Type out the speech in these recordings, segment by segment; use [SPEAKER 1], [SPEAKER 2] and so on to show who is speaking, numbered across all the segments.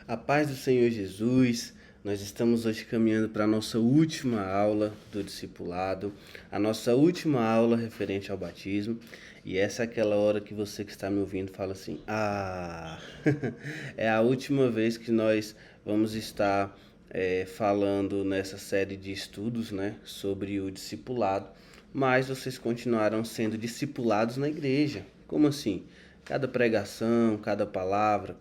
[SPEAKER 1] A paz do Senhor Jesus, nós estamos hoje caminhando para a nossa última aula do discipulado, a nossa última aula referente ao batismo, e essa é aquela hora que você que está me ouvindo fala assim, é a última vez que nós vamos estar falando nessa série de estudos, né, sobre o discipulado, mas vocês continuarão sendo discipulados na igreja. Como assim? Cada pregação, cada palavra,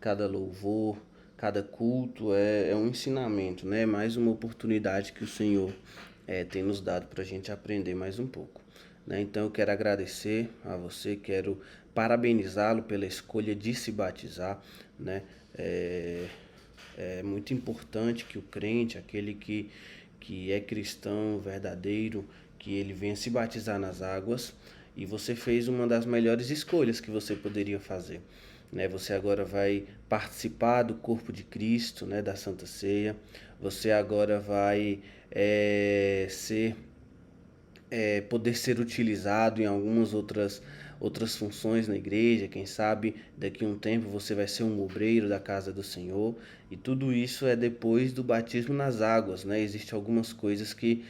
[SPEAKER 1] cada louvor, cada culto é um ensinamento, né? Mais uma oportunidade que o Senhor tem nos dado para a gente aprender mais um pouco. Né? Então eu quero agradecer a você, quero parabenizá-lo pela escolha de se batizar, né? É muito importante que o crente, aquele que é cristão verdadeiro, que ele venha se batizar nas águas, e você fez uma das melhores escolhas que você poderia fazer. Né? Você agora vai participar do corpo de Cristo, né? Da Santa Ceia. Você agora vai poder ser utilizado em algumas outras funções na igreja. Quem sabe daqui a um tempo você vai ser um obreiro da casa do Senhor. E tudo isso é depois do batismo nas águas, né? Existem algumas coisas que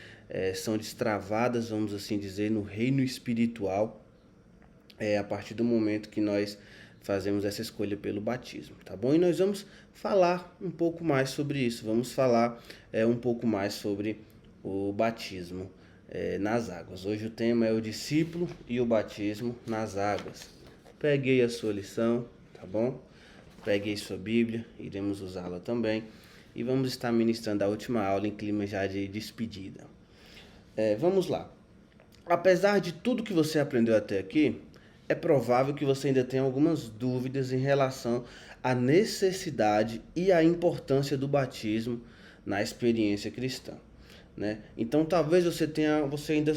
[SPEAKER 1] são destravadas, vamos assim dizer, no reino espiritual, a partir do momento que nós fazemos essa escolha pelo batismo, tá bom? E nós vamos falar um pouco mais sobre isso, vamos falar um pouco mais sobre o batismo nas águas. Hoje o tema é o discípulo e o batismo nas águas. Peguei a sua lição, tá bom? Peguei sua Bíblia, iremos usá-la também. E vamos estar ministrando a última aula em clima já de despedida. Vamos lá. Apesar de tudo que você aprendeu até aqui, é provável que você ainda tenha algumas dúvidas em relação à necessidade e à importância do batismo na experiência cristã, né? Então talvez você ainda,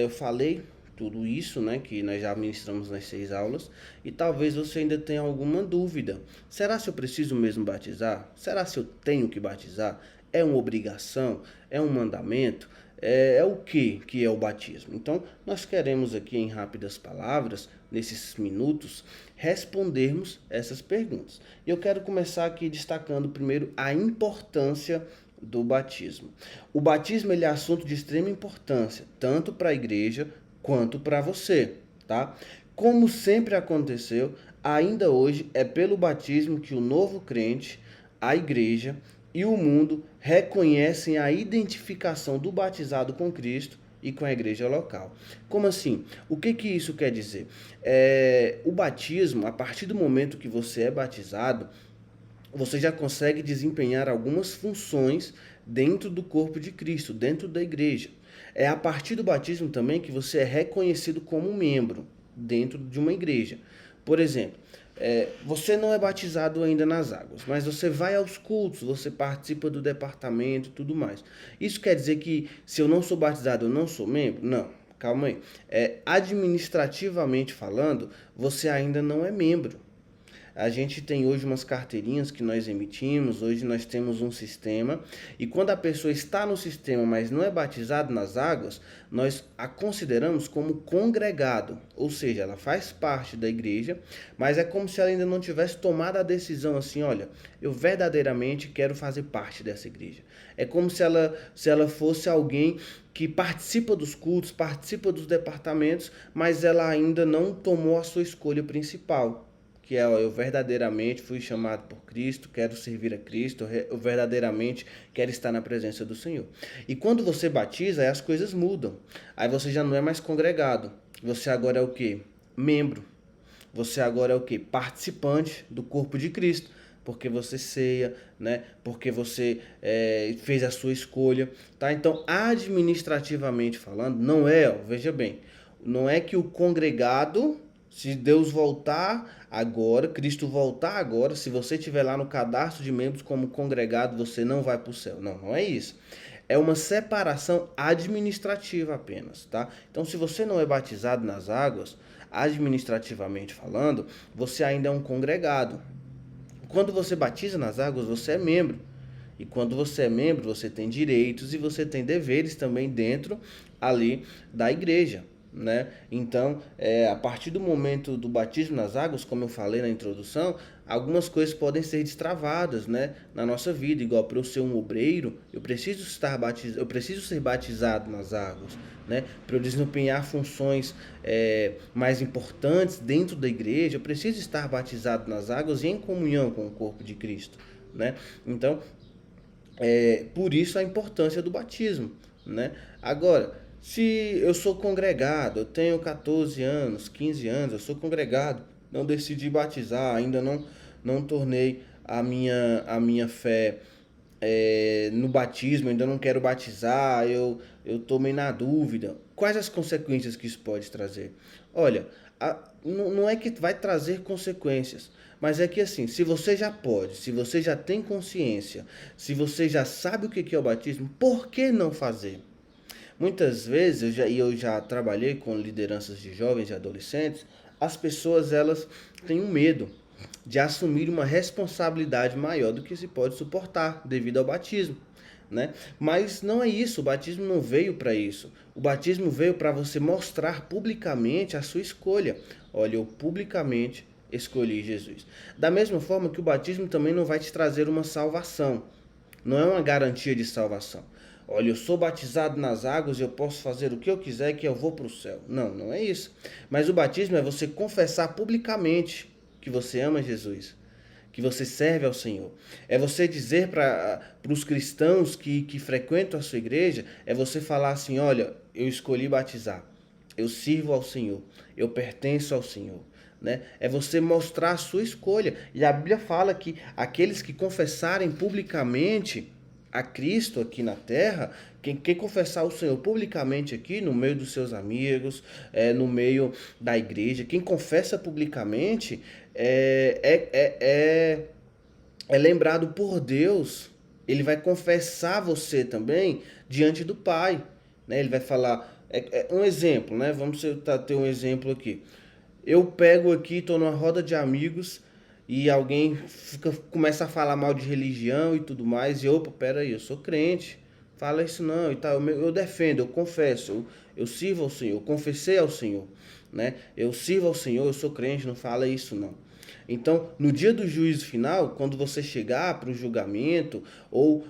[SPEAKER 1] eu falei tudo isso, né, que nós já ministramos nas 6 aulas, e talvez você ainda tenha alguma dúvida. Será se eu preciso mesmo batizar? Será se eu tenho que batizar? É uma obrigação? É um mandamento? É o que é o batismo? Então, nós queremos aqui, em rápidas palavras, nesses minutos, respondermos essas perguntas. E eu quero começar aqui destacando primeiro a importância do batismo. O batismo ele é assunto de extrema importância, tanto para a igreja quanto para você, tá? Como sempre aconteceu, ainda hoje é pelo batismo que o novo crente, a igreja e o mundo reconhecem a identificação do batizado com Cristo e com a igreja local. Como assim? O que isso quer dizer? O batismo, a partir do momento que você é batizado, você já consegue desempenhar algumas funções dentro do corpo de Cristo, dentro da igreja. É a partir do batismo também que você é reconhecido como membro dentro de uma igreja. Por exemplo, você não é batizado ainda nas águas, mas você vai aos cultos, você participa do departamento e tudo mais. Isso quer dizer que se eu não sou batizado, eu não sou membro? Não, calma aí. Administrativamente falando, você ainda não é membro. A gente tem hoje umas carteirinhas que nós emitimos, hoje nós temos um sistema, e quando a pessoa está no sistema, mas não é batizada nas águas, nós a consideramos como congregado, ou seja, ela faz parte da igreja, mas é como se ela ainda não tivesse tomado a decisão assim, olha, eu verdadeiramente quero fazer parte dessa igreja. É como se ela fosse alguém que participa dos cultos, participa dos departamentos, mas ela ainda não tomou a sua escolha principal, que eu verdadeiramente fui chamado por Cristo, quero servir a Cristo, eu verdadeiramente quero estar na presença do Senhor. E quando você batiza, aí as coisas mudam. Aí você já não é mais congregado. Você agora é o quê? Membro. Você agora é o quê? Participante do corpo de Cristo. Porque você ceia, né? Porque você fez a sua escolha, tá? Então, administrativamente falando, veja bem, não é que o congregado, se Deus voltar agora, Cristo voltar agora, se você estiver lá no cadastro de membros como congregado, você não vai para o céu. Não, não é isso. É uma separação administrativa apenas, tá? Então, se você não é batizado nas águas, administrativamente falando, você ainda é um congregado. Quando você batiza nas águas, você é membro. E quando você é membro, você tem direitos e você tem deveres também dentro ali da igreja. né? Então, a partir do momento do batismo nas águas, como eu falei na introdução, algumas coisas podem ser destravadas, né, na nossa vida. Igual, para eu ser um obreiro, eu preciso ser batizado nas águas, né? Para eu desempenhar funções mais importantes dentro da igreja, eu preciso estar batizado nas águas e em comunhão com o corpo de Cristo, né? Então, por isso a importância do batismo, né? Agora, se eu sou congregado, eu tenho 14 anos, 15 anos, eu sou congregado, não decidi batizar, ainda não tornei a minha fé no batismo, ainda não quero batizar, eu tomei na dúvida. Quais as consequências que isso pode trazer? Olha, não é que vai trazer consequências, mas é que assim, se você já pode, se você já tem consciência, se você já sabe o que é o batismo, por que não fazer? Muitas vezes, eu já trabalhei com lideranças de jovens e adolescentes, as pessoas elas têm um medo de assumir uma responsabilidade maior do que se pode suportar devido ao batismo, né? Mas não é isso, o batismo não veio para isso. O batismo veio para você mostrar publicamente a sua escolha. Olha, eu publicamente escolhi Jesus. Da mesma forma que o batismo também não vai te trazer uma salvação. Não é uma garantia de salvação. Olha, eu sou batizado nas águas e eu posso fazer o que eu quiser que eu vou para o céu. Não, não é isso. Mas o batismo é você confessar publicamente que você ama Jesus, que você serve ao Senhor. É você dizer para os cristãos que frequentam a sua igreja, é você falar assim, olha, eu escolhi batizar, eu sirvo ao Senhor, eu pertenço ao Senhor. Né? É você mostrar a sua escolha. E a Bíblia fala que aqueles que confessarem publicamente a Cristo aqui na terra, quem confessar o Senhor publicamente aqui, no meio dos seus amigos, no meio da igreja, quem confessa publicamente é lembrado por Deus. Ele vai confessar você também diante do Pai. Né? Ele vai falar, um exemplo, né? Vamos ter um exemplo aqui. Eu pego aqui, estou numa roda de amigos e alguém começa a falar mal de religião e tudo mais. E opa, peraí, eu sou crente, fala isso não e tal. Eu defendo, eu confesso, eu sirvo ao Senhor, eu confessei ao Senhor, né? Eu sirvo ao Senhor, eu sou crente, não fala isso não. Então, no dia do juízo final, quando você chegar para o julgamento, ou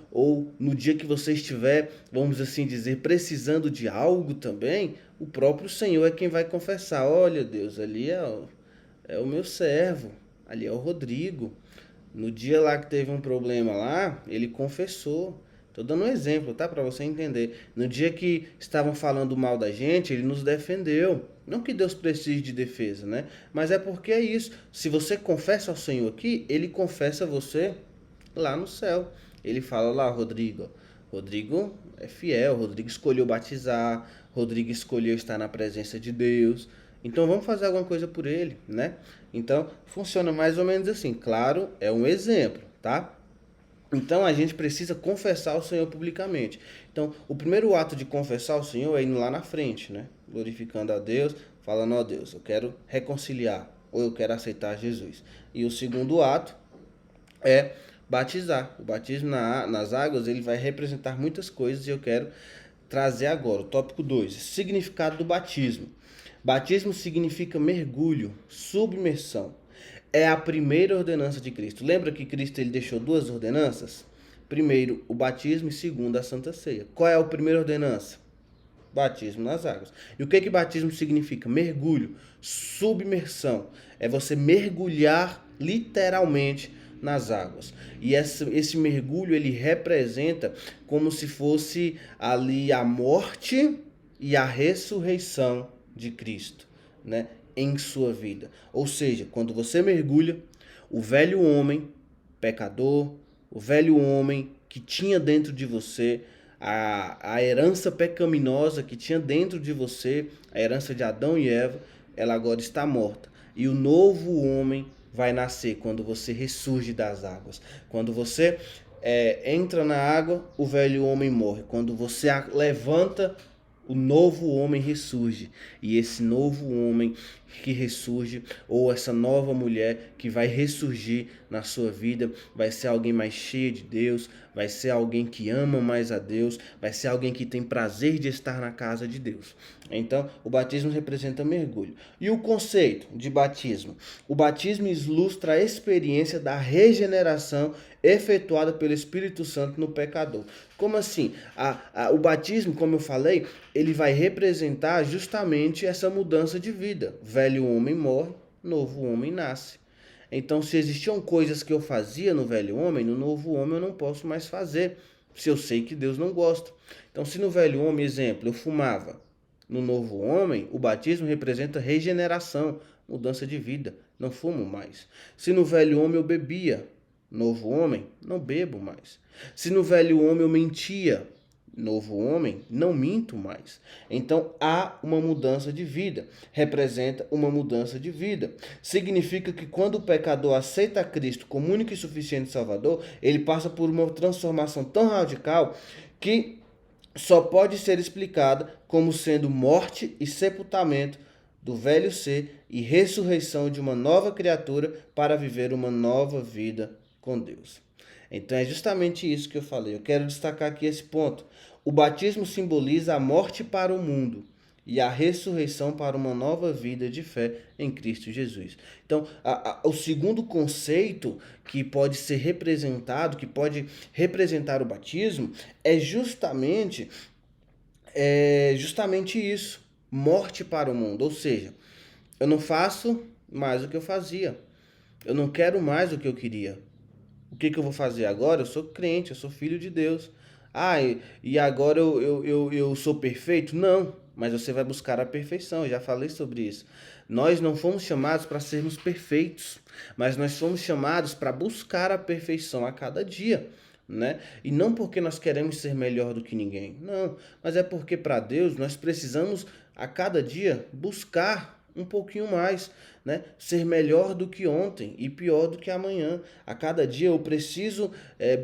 [SPEAKER 1] no dia que você estiver, vamos assim dizer, precisando de algo também, o próprio Senhor é quem vai confessar: olha, Deus, ali é o meu servo, ali é o Rodrigo. No dia lá que teve um problema lá, ele confessou. Tô dando um exemplo, tá? Para você entender. No dia que estavam falando mal da gente, ele nos defendeu. Não que Deus precise de defesa, né? Mas é porque é isso. Se você confessa ao Senhor aqui, ele confessa você lá no céu. Ele fala lá, Rodrigo. Rodrigo é fiel, Rodrigo escolheu batizar, Rodrigo escolheu estar na presença de Deus. Então vamos fazer alguma coisa por ele, né? Então funciona mais ou menos assim. Claro, é um exemplo, tá? Então a gente precisa confessar o Senhor publicamente. Então, o primeiro ato de confessar o Senhor é indo lá na frente, né? Glorificando a Deus, falando: ó Deus, eu quero reconciliar, ou eu quero aceitar Jesus. E o segundo ato é batizar. O batismo nas águas, ele vai representar muitas coisas e eu quero trazer agora o tópico 2, significado do batismo. Batismo significa mergulho, submersão. É a primeira ordenança de Cristo. Lembra que Cristo ele deixou duas ordenanças? Primeiro, o batismo, e segundo, a Santa Ceia. Qual é a primeira ordenança? Batismo nas águas. E o que batismo significa? Mergulho, submersão. É você mergulhar literalmente nas águas. E esse mergulho ele representa como se fosse ali a morte e a ressurreição de Cristo, né, em sua vida. Ou seja, quando você mergulha, o velho homem pecador, o velho homem que tinha dentro de você a herança pecaminosa que tinha dentro de você, a herança de Adão e Eva, ela agora está morta. E o novo homem vai nascer quando você ressurge das águas. Quando você entra na água, o velho homem morre. Quando você levanta, o novo homem ressurge. E esse novo homem que ressurge, ou essa nova mulher que vai ressurgir na sua vida, vai ser alguém mais cheio de Deus, vai ser alguém que ama mais a Deus, vai ser alguém que tem prazer de estar na casa de Deus. Então, o batismo representa mergulho. E o conceito de batismo? O batismo ilustra a experiência da regeneração efetuada pelo Espírito Santo no pecador. Como assim? O batismo, como eu falei, ele vai representar justamente essa mudança de vida. Velho homem morre, novo homem nasce. Então, se existiam coisas que eu fazia no velho homem, no novo homem eu não posso mais fazer, se eu sei que Deus não gosta. Então, se no velho homem, exemplo, eu fumava, no novo homem, o batismo representa regeneração, mudança de vida. Não fumo mais. Se no velho homem eu bebia, novo homem, não bebo mais. Se no velho homem eu mentia, novo homem, não minto mais. Então há uma mudança de vida, representa uma mudança de vida. Significa que quando o pecador aceita Cristo como único e suficiente Salvador, ele passa por uma transformação tão radical que só pode ser explicada como sendo morte e sepultamento do velho ser e ressurreição de uma nova criatura para viver uma nova vida com Deus. Então é justamente isso que eu falei. Eu quero destacar aqui esse ponto. O batismo simboliza a morte para o mundo e a ressurreição para uma nova vida de fé em Cristo Jesus. Então, o segundo conceito que pode ser representado, que pode representar o batismo, é justamente isso, morte para o mundo. Ou seja, eu não faço mais o que eu fazia. Eu não quero mais o que eu queria. O que eu vou fazer agora? Eu sou crente, eu sou filho de Deus. E agora eu sou perfeito? Não, mas você vai buscar a perfeição, eu já falei sobre isso. Nós não fomos chamados para sermos perfeitos, mas nós fomos chamados para buscar a perfeição a cada dia, né? E não porque nós queremos ser melhor do que ninguém, não, mas é porque para Deus nós precisamos a cada dia buscar um pouquinho mais, né? Ser melhor do que ontem e pior do que amanhã. A cada dia eu preciso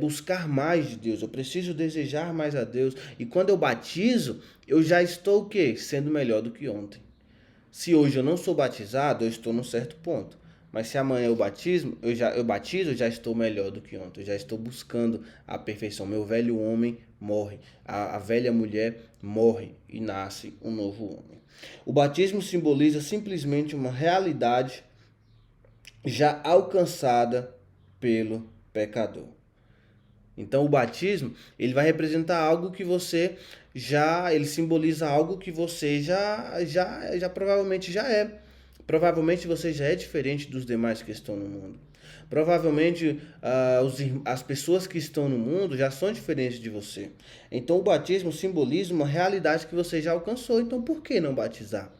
[SPEAKER 1] buscar mais de Deus, eu preciso desejar mais a Deus. E quando eu batizo, eu já estou o quê? Sendo melhor do que ontem. Se hoje eu não sou batizado, eu estou num certo ponto. Mas se amanhã eu batizo, eu já estou melhor do que ontem. Eu já estou buscando a perfeição. Meu velho homem morre, a velha mulher morre e nasce um novo homem. O batismo simboliza simplesmente uma realidade já alcançada pelo pecador. Então o batismo, ele vai representar algo que você ele simboliza algo que você já provavelmente já é. Provavelmente você já é diferente dos demais que estão no mundo. Provavelmente as pessoas que estão no mundo já são diferentes de você. Então o batismo simboliza uma realidade que você já alcançou. Então por que não batizar?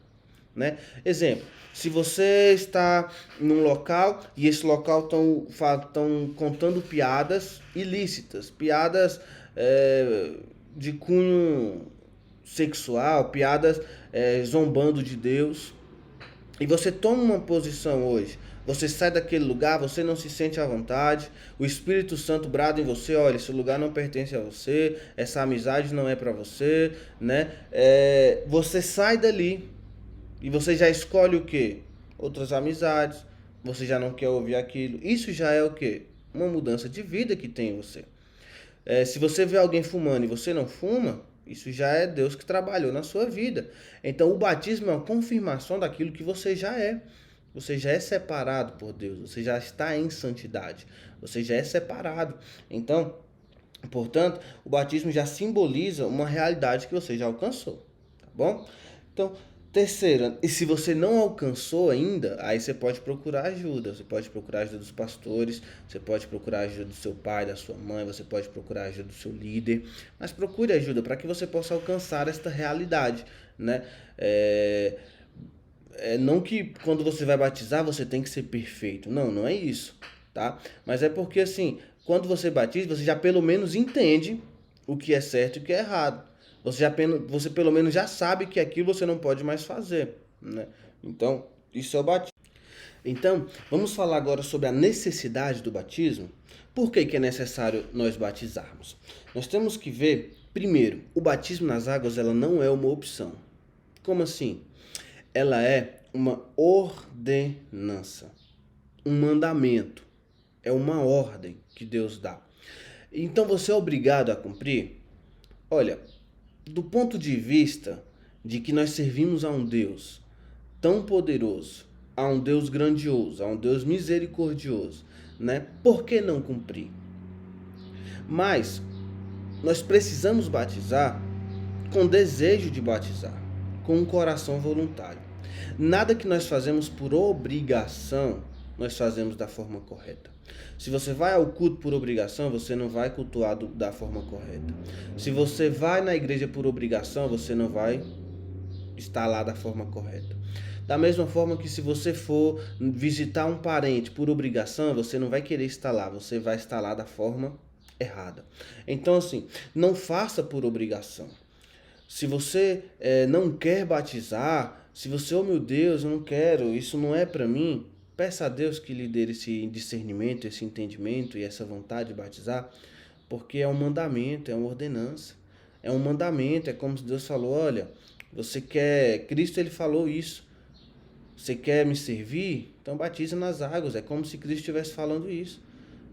[SPEAKER 1] Né? Exemplo, se você está num local e esse local estão contando piadas ilícitas, piadas de cunho sexual, piadas zombando de Deus, e você toma uma posição hoje, você sai daquele lugar, você não se sente à vontade, o Espírito Santo brada em você, olha, esse lugar não pertence a você, essa amizade não é para você, né? Você sai dali e você já escolhe o quê? Outras amizades, você já não quer ouvir aquilo. Isso já é o quê? Uma mudança de vida que tem em você. Se você vê alguém fumando e você não fuma, isso já é Deus que trabalhou na sua vida. Então o batismo é uma confirmação daquilo que você já é. Você já é separado por Deus, você já está em santidade, você já é separado. Então, portanto, o batismo já simboliza uma realidade que você já alcançou, tá bom? Então, terceira, e se você não alcançou ainda, aí você pode procurar ajuda. Você pode procurar ajuda dos pastores, você pode procurar ajuda do seu pai, da sua mãe, você pode procurar ajuda do seu líder, mas procure ajuda para que você possa alcançar esta realidade, né? Não que quando você vai batizar você tem que ser perfeito, não é isso, tá? Mas é porque assim, quando você batiza, você já pelo menos entende o que é certo e o que é errado. Você pelo menos já sabe que aquilo você não pode mais fazer, né? Então, isso é o batismo. Então, vamos falar agora sobre a necessidade do batismo. Por que é necessário nós batizarmos? Nós temos que ver Primeiro, o batismo nas águas ela não é uma opção. Como assim? Ela é uma ordenança, um mandamento, é uma ordem que Deus dá. Então você é obrigado a cumprir? Olha, do ponto de vista de que nós servimos a um Deus tão poderoso, a um Deus grandioso, a um Deus misericordioso, né? Por que não cumprir? Mas nós precisamos batizar com desejo de batizar, com um coração voluntário. Nada que nós fazemos por obrigação, nós fazemos da forma correta. Se você vai ao culto por obrigação, você não vai cultuar da forma correta. Se você vai na igreja por obrigação, você não vai estar lá da forma correta. Da mesma forma que se você for visitar um parente por obrigação, você não vai querer estar lá, você vai estar lá da forma errada. Então assim, não faça por obrigação. Se você não quer batizar, se você, oh meu Deus, eu não quero, isso não é para mim, peça a Deus que lhe dê esse discernimento, esse entendimento e essa vontade de batizar, porque é um mandamento, é uma ordenança. É um mandamento, é como se Deus falou, olha, você quer, Cristo ele falou isso, você quer me servir? Então batiza nas águas, é como se Cristo estivesse falando isso.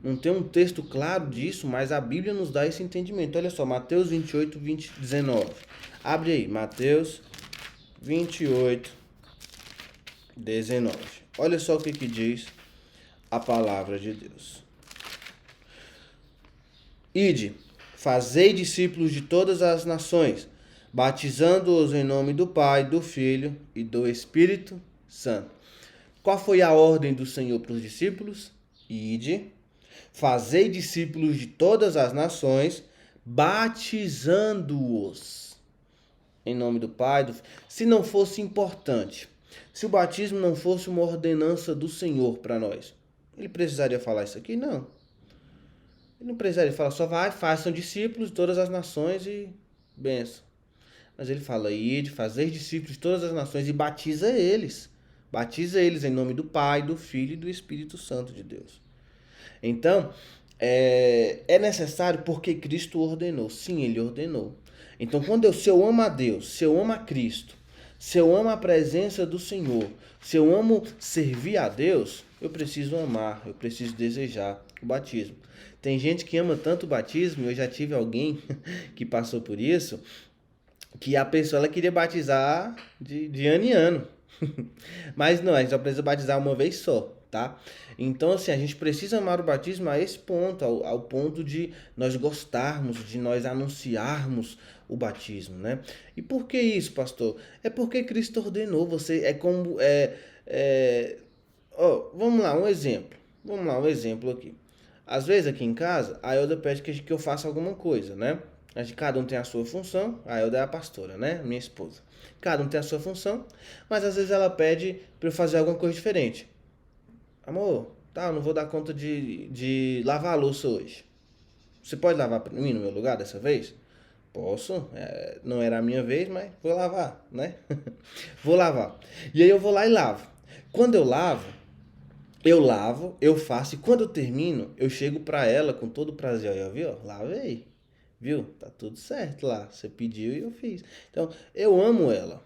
[SPEAKER 1] Não tem um texto claro disso, mas a Bíblia nos dá esse entendimento. Olha só, Mateus 28, 19. Abre aí, Mateus 28, 19. Olha só o que diz a palavra de Deus. Ide, fazei discípulos de todas as nações, batizando-os em nome do Pai, do Filho e do Espírito Santo. Qual foi a ordem do Senhor para os discípulos? Ide, fazei discípulos de todas as nações, batizando-os em nome do Pai, do Filho. Se não fosse importante, se o batismo não fosse uma ordenança do Senhor para nós, ele precisaria falar isso aqui? Não. Ele não precisaria falar, só vai, façam discípulos de todas as nações e benção. Mas ele fala, ide, fazer discípulos de todas as nações e batiza eles. Batiza eles em nome do Pai, do Filho e do Espírito Santo de Deus. Então, é necessário porque Cristo ordenou. Sim, ele ordenou. Então, se eu amo a Deus, se eu amo a Cristo, se eu amo a presença do Senhor, se eu amo servir a Deus, eu preciso amar, eu preciso desejar o batismo. Tem gente que ama tanto o batismo, eu já tive alguém que passou por isso, que a pessoa ela queria batizar de ano em ano. Mas não, a gente só precisa batizar uma vez só, tá? Então, assim, a gente precisa amar o batismo a esse ponto, ao ponto de nós gostarmos, de nós anunciarmos o batismo, né? E por que isso, pastor? É porque Cristo ordenou, você, vamos lá, um exemplo. Vamos lá, um exemplo aqui. Às vezes aqui em casa, a Elda pede que eu faça alguma coisa, né? Cada um tem a sua função, a Elda é a pastora, né? Minha esposa. Cada um tem a sua função, mas às vezes ela pede para eu fazer alguma coisa diferente. Amor, tá, eu não vou dar conta de lavar a louça hoje. Você pode lavar para mim no meu lugar dessa vez? Posso, não era a minha vez, mas vou lavar, né? Vou lavar. E aí eu vou lá e lavo. Quando eu lavo, eu faço, e quando eu termino, eu chego pra ela com todo prazer, ó, viu? Lavei, viu? Tá tudo certo lá, você pediu e eu fiz. Então, eu amo ela.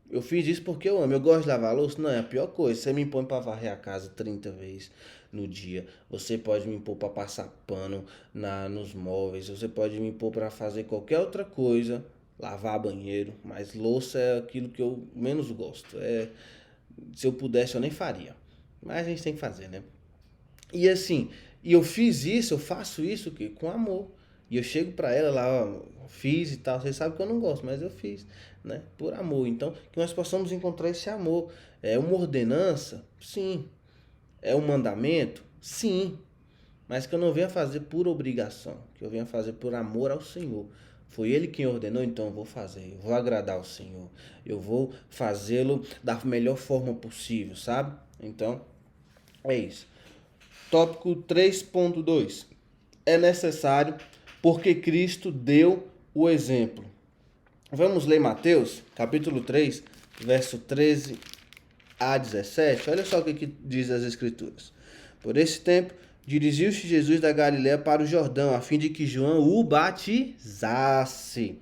[SPEAKER 1] Eu fiz isso porque eu amo. Eu gosto de lavar a louça? Não, é a pior coisa. Você me impõe pra varrer a casa 30 vezes no dia. Você pode me impor pra passar pano nos móveis. Você pode me impor pra fazer qualquer outra coisa. Lavar banheiro. Mas louça é aquilo que eu menos gosto. Se eu pudesse, eu nem faria. Mas a gente tem que fazer, né? E assim, eu faço isso com amor. E eu chego pra ela lá, ó, fiz e tal. Você sabe que eu não gosto, mas eu fiz, né? Por amor. Então, que nós possamos encontrar esse amor. É uma ordenança? Sim. É um mandamento? Sim. Mas que eu não venha fazer por obrigação. Que eu venha fazer por amor ao Senhor. Foi Ele quem ordenou, então eu vou fazer. Eu vou agradar ao Senhor. Eu vou fazê-lo da melhor forma possível, sabe? Então, é isso. Tópico 3.2. É necessário porque Cristo deu o exemplo. Vamos ler Mateus, capítulo 3, verso 13 a 17. Olha só o que diz as Escrituras. Por esse tempo, Dirigiu-se Jesus da Galiléia para o Jordão, a fim de que João o batizasse.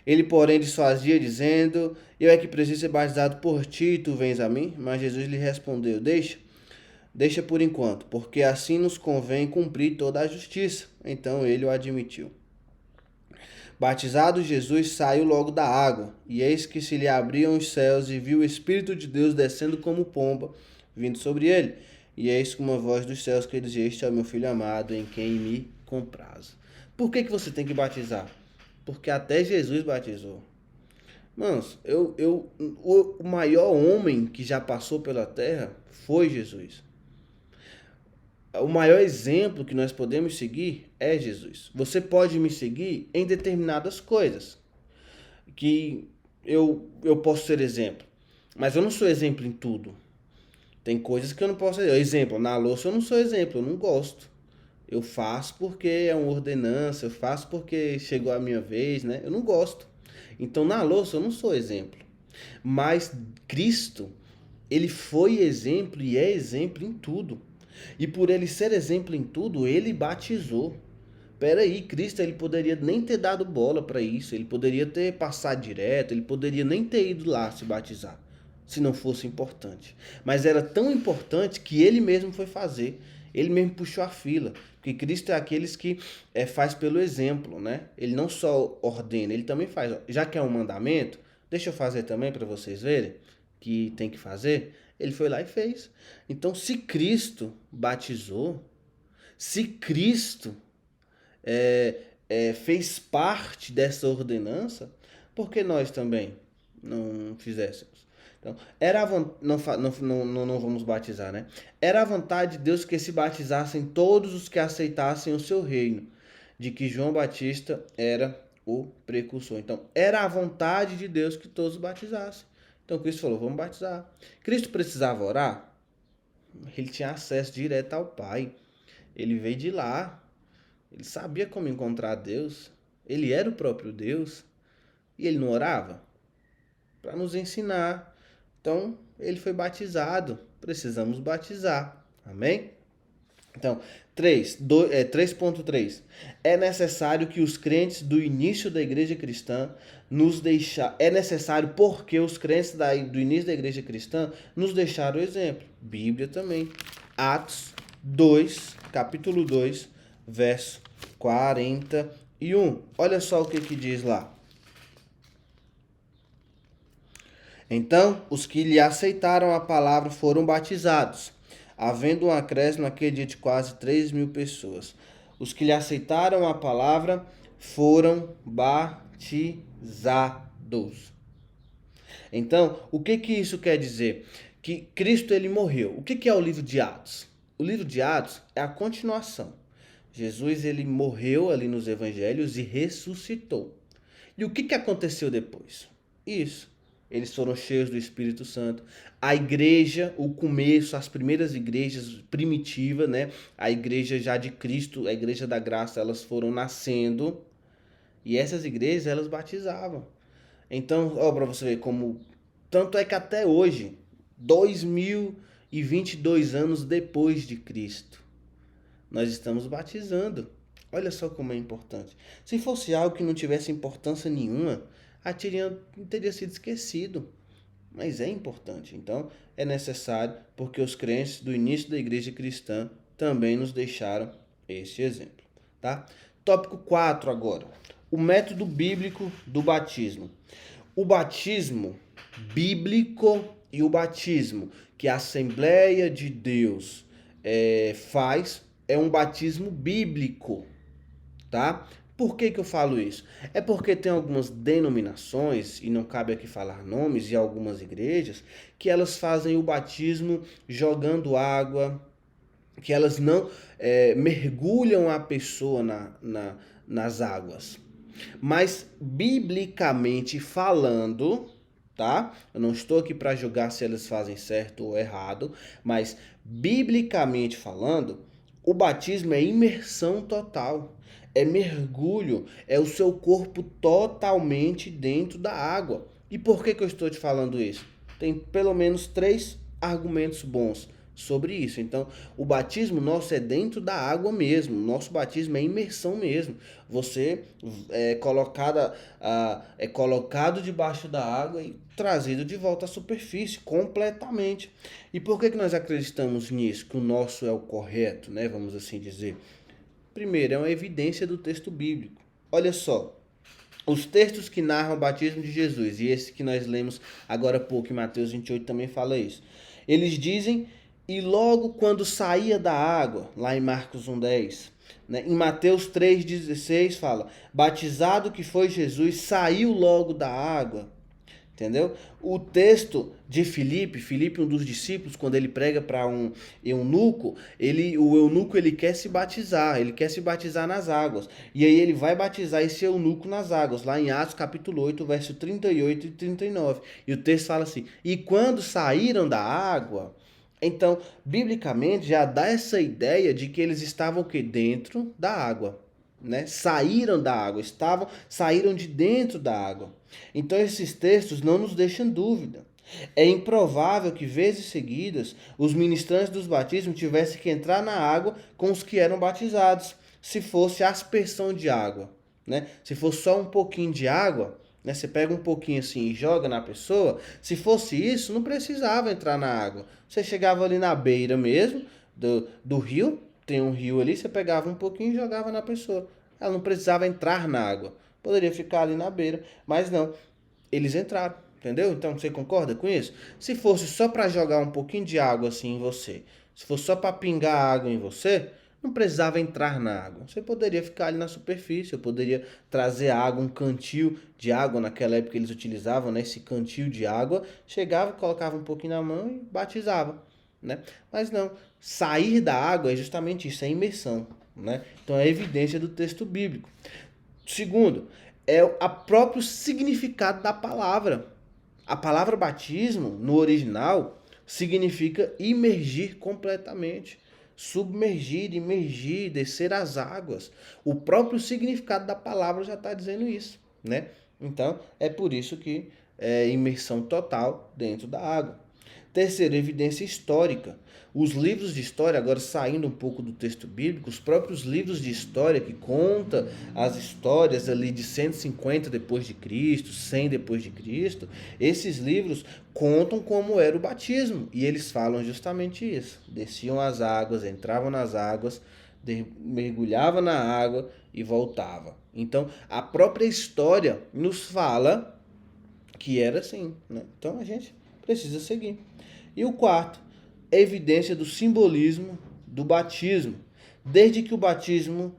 [SPEAKER 1] Ele, porém, desfazia, dizendo: Eu é que preciso ser batizado por ti, e tu vens a mim? Mas Jesus lhe respondeu: Deixa por enquanto, porque assim nos convém cumprir toda a justiça. Então ele o admitiu. Batizado Jesus saiu logo da água, e eis que se lhe abriam os céus, e viu o Espírito de Deus descendo como pomba, vindo sobre ele. E eis que uma voz dos céus que dizia: Este é o meu filho amado, em quem me comprazo. Por que você tem que batizar? Porque até Jesus batizou. Manos, o maior homem que já passou pela terra foi Jesus. O maior exemplo que nós podemos seguir é Jesus. Você pode me seguir em determinadas coisas, que eu posso ser exemplo, mas eu não sou exemplo em tudo. Tem coisas que eu não posso ser. Exemplo, na louça eu não sou exemplo, eu não gosto. Eu faço porque é uma ordenança, eu faço porque chegou a minha vez, né? Eu não gosto. Então na louça eu não sou exemplo. Mas Cristo, ele foi exemplo e é exemplo em tudo. E por ele ser exemplo em tudo, ele batizou. Peraí, Cristo ele poderia nem ter dado bola para isso, ele poderia ter passado direto, ele poderia nem ter ido lá se batizar, se não fosse importante. Mas era tão importante que ele mesmo foi fazer, ele mesmo puxou a fila. Porque Cristo é aqueles que faz pelo exemplo, né? Ele não só ordena, ele também faz. Já que é um mandamento, deixa eu fazer também para vocês verem que tem que fazer. Ele foi lá e fez. Então, se Cristo batizou, se Cristo fez parte dessa ordenança, por que nós também não fizéssemos? Então, não vamos batizar, né? Era a vontade de Deus que se batizassem todos os que aceitassem o seu reino, de que João Batista era o precursor. Então, era a vontade de Deus que todos batizassem. Então, Cristo falou, vamos batizar. Cristo precisava orar? Ele tinha acesso direto ao Pai. Ele veio de lá. Ele sabia como encontrar Deus. Ele era o próprio Deus. E ele não orava? Para nos ensinar. Então, ele foi batizado. Precisamos batizar. Amém? Então, 3.3. É necessário que os crentes do início da igreja cristã nos deixaram. É necessário porque os crentes do início da igreja cristã nos deixaram o exemplo. Bíblia também. Atos 2, capítulo 2, verso 41. Olha só o que diz lá. Então, os que lhe aceitaram a palavra foram batizados, havendo um acréscimo naquele dia de quase 3.000 pessoas. Os que lhe aceitaram a palavra foram batizados. Então, o que isso quer dizer? Que Cristo ele morreu. O que é o livro de Atos? O livro de Atos é a continuação. Jesus ele morreu ali nos evangelhos e ressuscitou. E o que aconteceu depois? Isso. Eles foram cheios do Espírito Santo. A igreja, o começo, as primeiras igrejas primitivas, né? A igreja já de Cristo, a igreja da graça, elas foram nascendo. E essas igrejas, elas batizavam. Então, ó, para você ver como... Tanto é que até hoje, 2022 anos depois de Cristo, nós estamos batizando. Olha só como é importante. Se fosse algo que não tivesse importância nenhuma, teria sido esquecido. Mas é importante. Então, é necessário porque os crentes do início da igreja cristã também nos deixaram este exemplo. Tá? Tópico 4 agora. O método bíblico do batismo. O batismo bíblico e o batismo que a Assembleia de Deus faz é um batismo bíblico. Tá? Por que eu falo isso? É porque tem algumas denominações, e não cabe aqui falar nomes, e algumas igrejas, que elas fazem o batismo jogando água, que elas não mergulham a pessoa nas águas. Mas, biblicamente falando, tá? Eu não estou aqui para julgar se elas fazem certo ou errado, mas, biblicamente falando, o batismo é imersão total. É mergulho, é o seu corpo totalmente dentro da água. E por que eu estou te falando isso? Tem pelo menos 3 argumentos bons sobre isso. Então, o batismo nosso é dentro da água mesmo. O nosso batismo é imersão mesmo. Você é colocado debaixo da água e trazido de volta à superfície completamente. E por que nós acreditamos nisso? Que o nosso é o correto, né? Vamos assim dizer. Primeiro, é uma evidência do texto bíblico. Olha só, os textos que narram o batismo de Jesus, e esse que nós lemos agora há pouco em Mateus 28 também fala isso. Eles dizem, e logo quando saía da água, lá em Marcos 1,10, né? Em Mateus 3,16 fala, batizado que foi Jesus, saiu logo da água. Entendeu? O texto de Filipe, um dos discípulos, quando ele prega para um eunuco, o eunuco ele quer se batizar nas águas. E aí ele vai batizar esse eunuco nas águas, lá em Atos capítulo 8, verso 38 e 39. E o texto fala assim: "E quando saíram da água", então, biblicamente já dá essa ideia de que eles estavam que dentro da água, né? Saíram da água, saíram de dentro da água. Então esses textos não nos deixam dúvida. É improvável que vezes seguidas os ministrantes dos batismos tivessem que entrar na água com os que eram batizados, se fosse aspersão de água, né? Se fosse só um pouquinho de água, né? Você pega um pouquinho assim e joga na pessoa. Se fosse isso, não precisava entrar na água. Você chegava ali na beira mesmo do rio, tem um rio ali, você pegava um pouquinho e jogava na pessoa. Ela não precisava entrar na água. Poderia ficar ali na beira, mas não. Eles entraram, entendeu? Então você concorda com isso? Se fosse só para jogar um pouquinho de água assim em você, se fosse só para pingar água em você, não precisava entrar na água. Você poderia ficar ali na superfície, eu poderia trazer água, um cantil de água, naquela época eles utilizavam, né, esse cantil de água, chegava, colocava um pouquinho na mão e batizava, né? Mas não, sair da água é justamente isso, é imersão, né? Então é evidência do texto bíblico. Segundo, é o próprio significado da palavra. A palavra batismo, no original, significa imergir completamente. Submergir, imergir, descer as águas. O próprio significado da palavra já está dizendo isso, né? Então, é por isso que é imersão total dentro da água. Terceiro, evidência histórica. Os livros de história, agora saindo um pouco do texto bíblico, os próprios livros de história que conta as histórias ali de 150 depois de Cristo, 100 depois de Cristo, esses livros contam como era o batismo, e eles falam justamente isso. Desciam as águas, entravam nas águas, mergulhava na água e voltava. Então, a própria história nos fala que era assim, né? Então a gente precisa seguir. E o quarto, evidência do simbolismo do batismo. Desde que o batismo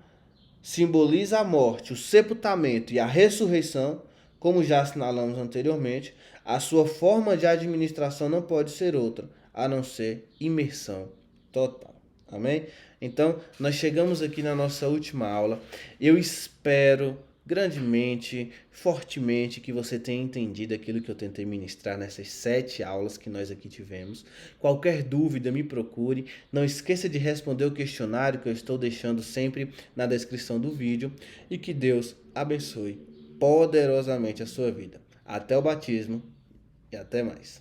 [SPEAKER 1] simboliza a morte, o sepultamento e a ressurreição, como já assinalamos anteriormente, a sua forma de administração não pode ser outra, a não ser imersão total. Amém? Então, nós chegamos aqui na nossa última aula. Eu espero grandemente, fortemente que você tenha entendido aquilo que eu tentei ministrar nessas 7 aulas que nós aqui tivemos. Qualquer dúvida, me procure. Não esqueça de responder o questionário que eu estou deixando sempre na descrição do vídeo. E que Deus abençoe poderosamente a sua vida. Até o batismo e até mais.